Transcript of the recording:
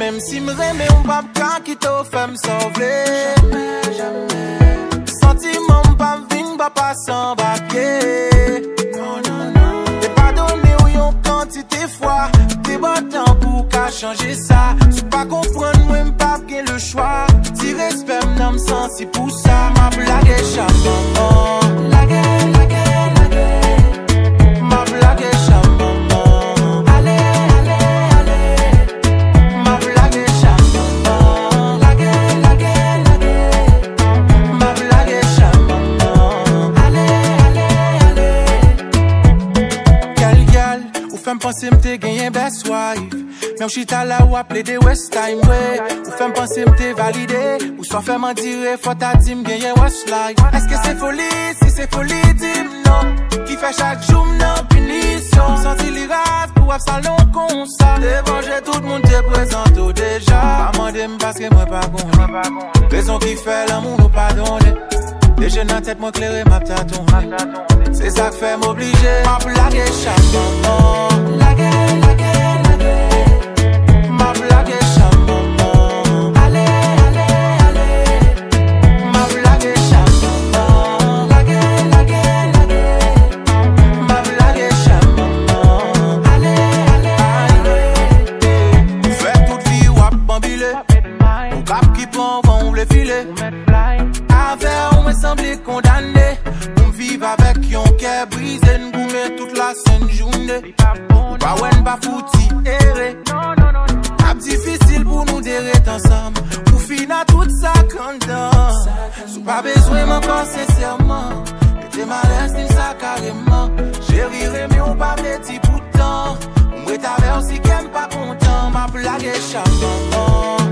Même si m'remè on pa m'ka qui t'o fait m'sauver. Jamais, jamais. Sentiment m'pa m'vin pas sans papier. Non, non, non. T'es pas donné ou yon quantité fois. T'es bon temps pour qu'à changer ça. Tu pas comprendre moi m'pa gen le choix. Si respect m'nam senti pour ça. Ma blague chaman. Ma blague chaman. Femme penser m'te gagné best wife. Mais chita là ou appelé des West Time way. Ou femme penser m'te validé. Ou soit fait mentir faut ta dit m'gagné Westlife. Est-ce que c'est folie? Si c'est folie, dis non. Qui fait chaque jour non punition. Senti l'irate pour avoir salon comme ça. Devant j'ai tout le monde te présente déjà. Pas mandé parce que moi pas connais. Raison qui fait l'amour nous pardonner. Les jeunes en tête, moi clairé, ma tâton. C'est ça qui fait m'obliger. Ma blague est chaman. Ma blague est chaman. Allez, allez, allez. Ma blague est chaman. Ma blague est chaman. Allez, allez, allez. Fait toute vie ou à bambilé. Mon cap qui prend, vont les filets. Avec on me semble condamné. On vive avec yon cœur brisé. N'goume toute la sainte journée. Pas ouen pas fouti erré. Cap difficile pour nous déret ensemble. Pour finir tout ça content. Sous pas besoin m'encore sincèrement. Et t'es malin c'est ça carrément. J'ai riré mais on pas petit pourtant. On est avec aussi qui aime pas content. Ma blague est charmante.